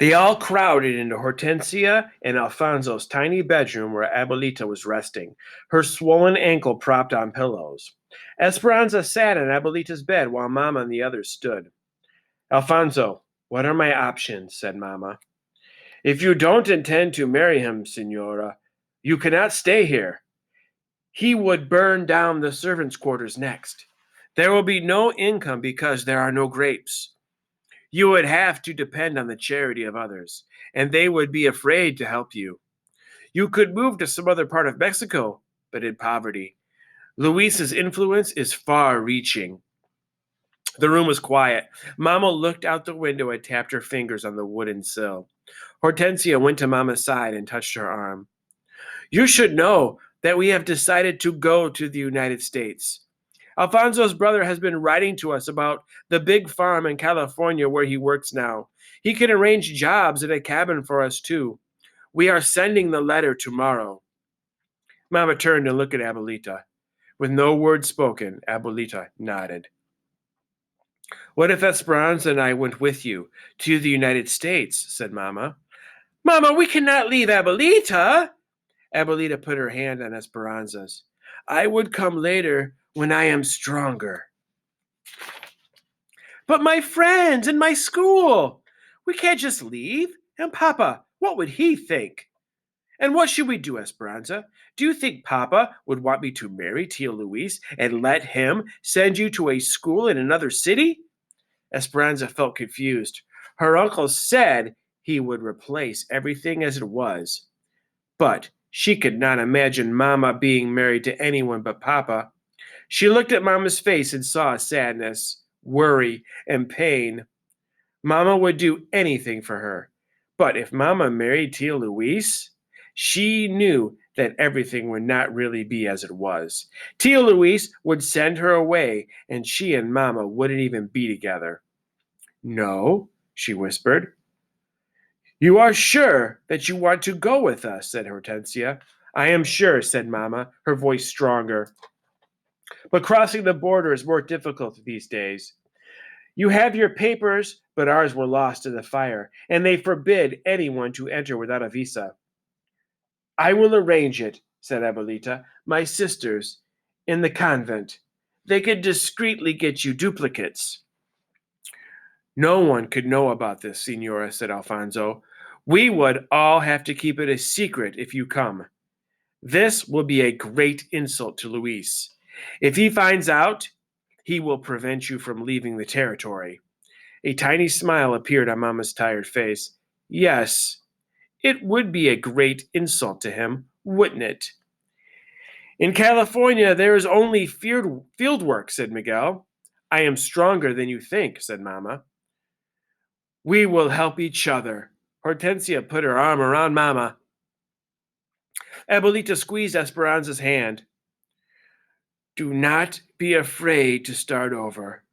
They all crowded into Hortensia and Alfonso's tiny bedroom where Abuelita was resting, her swollen ankle propped on pillows. Esperanza sat on Abuelita's bed while Mama and the others stood. Alfonso, what are my options? Said Mama. If you don't intend to marry him, Senora, you cannot stay here. He would burn down the servants' quarters next. There will be no income because there are no grapes. You would have to depend on the charity of others, and they would be afraid to help you. You could move to some other part of Mexico, but in poverty. Luis's influence is far reaching. The room was quiet. Mama looked out the window and tapped her fingers on the wooden sill. Hortensia went to Mama's side and touched her arm. You should know that we have decided to go to the United States. Alfonso's brother has been writing to us about the big farm in California where he works now. He can arrange jobs and a cabin for us, too. We are sending the letter tomorrow. Mama turned and looked at Abuelita. With no word spoken, Abuelita nodded. What if Esperanza and I went with you to the United States? Said Mama. Mama, we cannot leave Abuelita. Abuelita put her hand on Esperanza's. I would come later when I am stronger. But my friends and my school, we can't just leave. And Papa, what would he think? And what should we do, Esperanza? Do you think Papa would want me to marry Tio Luis and let him send you to a school in another city? Esperanza felt confused. Her uncle said he would replace everything as it was. But she could not imagine Mama being married to anyone but Papa. She looked at Mama's face and saw sadness, worry, and pain. Mama would do anything for her. But if Mama married Tio Luis, she knew that everything would not really be as it was. Tio Luis would send her away, and she and Mama wouldn't even be together. No, she whispered. You are sure that you want to go with us, said Hortensia. I am sure, said Mama, her voice stronger. But crossing the border is more difficult these days. You have your papers, but ours were lost in the fire, and they forbid anyone to enter without a visa. I will arrange it, said Abuelita. My sisters, in the convent. They could discreetly get you duplicates. No one could know about this, Senora, said Alfonso. We would all have to keep it a secret if you come. This will be a great insult to Luis. If he finds out, he will prevent you from leaving the territory. A tiny smile appeared on Mama's tired face. Yes, it would be a great insult to him, wouldn't it? In California, there is only field work, said Miguel. I am stronger than you think, said Mama. We will help each other. Hortensia put her arm around Mama. Abuelita squeezed Esperanza's hand. Do not be afraid to start over.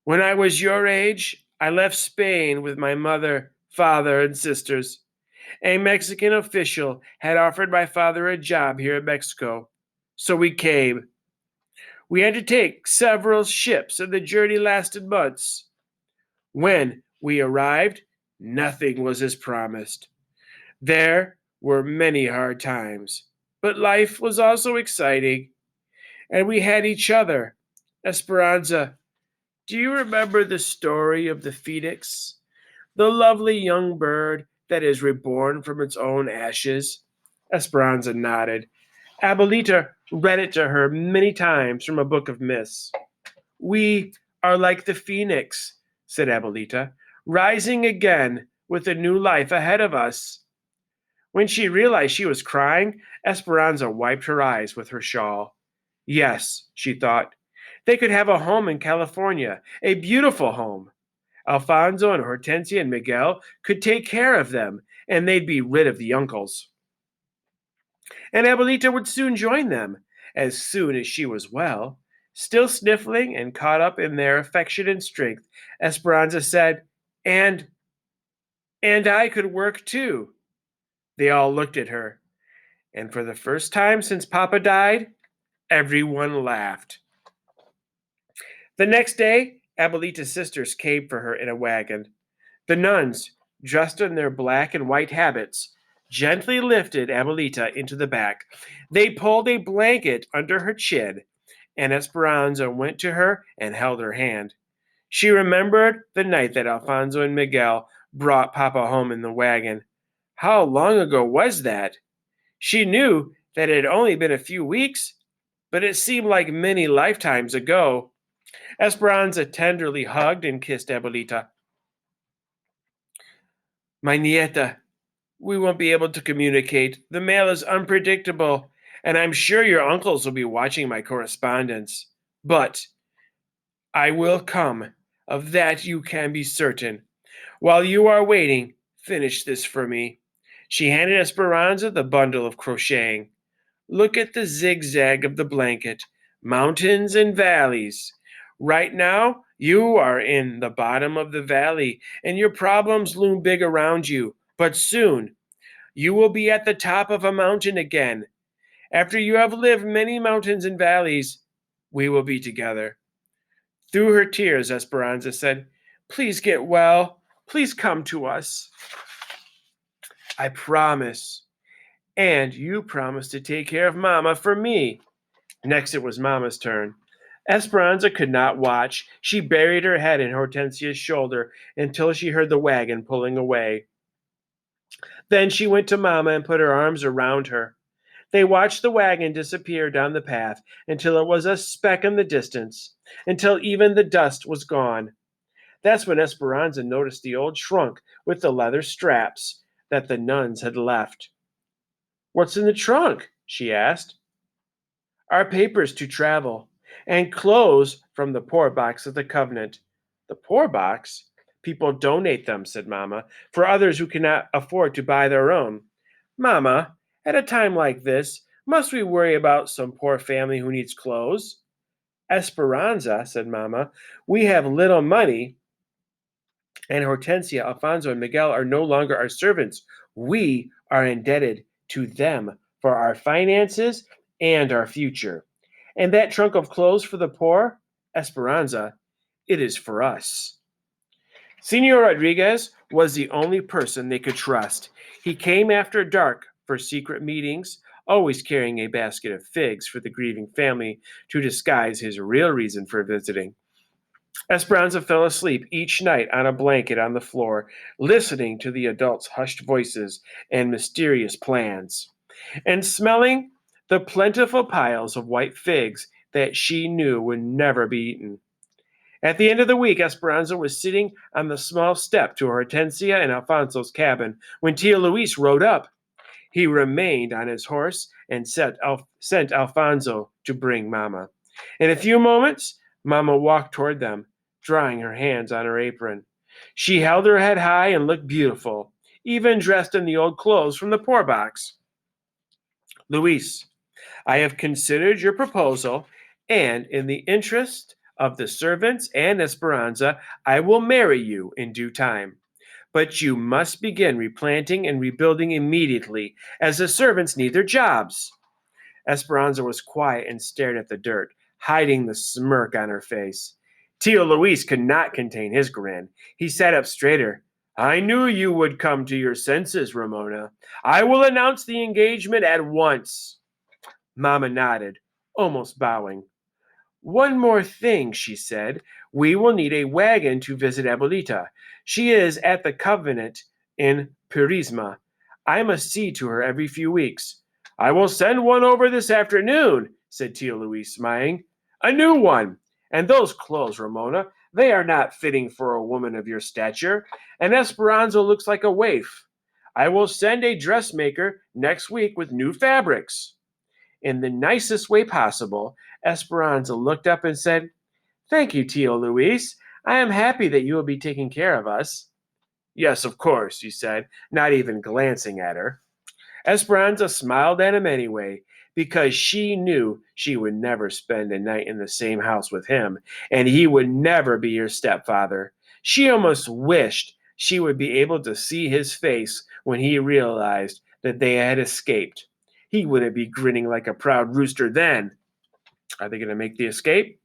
When I was your age, I left Spain with my mother, father, and sisters. A Mexican official had offered my father a job here in Mexico, so we came. We had to take several ships, and the journey lasted months. When we arrived, nothing was as promised. There were many hard times, but life was also exciting, and we had each other. Esperanza, do you remember the story of the phoenix, the lovely young bird that is reborn from its own ashes? Esperanza nodded. Abuelita read it to her many times from a book of myths. We are like the phoenix, said Abuelita, rising again with a new life ahead of us. When she realized she was crying, Esperanza wiped her eyes with her shawl. Yes, she thought, they could have a home in California, a beautiful home. Alfonso and Hortensia and Miguel could take care of them, and they'd be rid of the uncles. And Abuelita would soon join them, as soon as she was well. Still sniffling and caught up in their affection and strength, Esperanza said, And I could work too. They all looked at her, and for the first time since Papa died, everyone laughed. The next day, Abuelita's sisters came for her in a wagon. The nuns, dressed in their black and white habits, gently lifted Abuelita into the back. They pulled a blanket under her chin, and Esperanza went to her and held her hand. She remembered the night that Alfonso and Miguel brought Papa home in the wagon. How long ago was that? She knew that it had only been a few weeks, but it seemed like many lifetimes ago. Esperanza tenderly hugged and kissed Abuelita. My nieta, we won't be able to communicate. The mail is unpredictable, and I'm sure your uncles will be watching my correspondence. But I will come. Of that you can be certain. While you are waiting, finish this for me. She handed Esperanza the bundle of crocheting. Look at the zigzag of the blanket, mountains and valleys. Right now, you are in the bottom of the valley, and your problems loom big around you. But soon, you will be at the top of a mountain again. After you have lived many mountains and valleys, we will be together. Through her tears, Esperanza said, Please get well. Please come to us. I promise. And you promise to take care of Mama for me. Next, it was Mama's turn. Esperanza could not watch. She buried her head in Hortensia's shoulder until she heard the wagon pulling away. Then she went to Mama and put her arms around her. They watched the wagon disappear down the path until it was a speck in the distance, until even the dust was gone. That's when Esperanza noticed the old trunk with the leather straps that the nuns had left. What's in the trunk? She asked. Our papers to travel, and clothes from the poor box of the convent. The poor box? People donate them, said Mamma, for others who cannot afford to buy their own. Mamma, at a time like this, must we worry about some poor family who needs clothes? Esperanza, said Mamma, we have little money, and Hortensia, Alfonso, and Miguel are no longer our servants. We are indebted to them for our finances and our future. And that trunk of clothes for the poor, Esperanza, it is for us. Senor Rodriguez was the only person they could trust. He came after dark for secret meetings, always carrying a basket of figs for the grieving family to disguise his real reason for visiting. Esperanza fell asleep each night on a blanket on the floor, listening to the adults' hushed voices and mysterious plans, and smelling the plentiful piles of white figs that she knew would never be eaten. At the end of the week, Esperanza was sitting on the small step to Hortensia and Alfonso's cabin when Tia Luis rode up. He remained on his horse and sent Alfonso to bring Mama. In a few moments, Mama walked toward them, drying her hands on her apron. She held her head high and looked beautiful, even dressed in the old clothes from the poor box. Luis, I have considered your proposal, and in the interest of the servants and Esperanza, I will marry you in due time. But you must begin replanting and rebuilding immediately, as the servants need their jobs. Esperanza was quiet and stared at the dirt, hiding the smirk on her face. Tio Luis could not contain his grin. He sat up straighter. I knew you would come to your senses, Ramona. I will announce the engagement at once. Mama nodded, almost bowing. One more thing, she said. We will need a wagon to visit Abuelita. She is at the convent in Purisma. I must see to her every few weeks. I will send one over this afternoon, said Tia Louise, smiling. A new one. And those clothes, Ramona, they are not fitting for a woman of your stature, and Esperanza looks like a waif. I will send a dressmaker next week with new fabrics. In the nicest way possible, Esperanza looked up and said, Thank you, Tio Luis. I am happy that you will be taking care of us. Yes, of course, he said, not even glancing at her. Esperanza smiled at him anyway, because she knew she would never spend a night in the same house with him, and he would never be her stepfather. She almost wished she would be able to see his face when he realized that they had escaped. He wouldn't be grinning like a proud rooster then. Are they going to make the escape?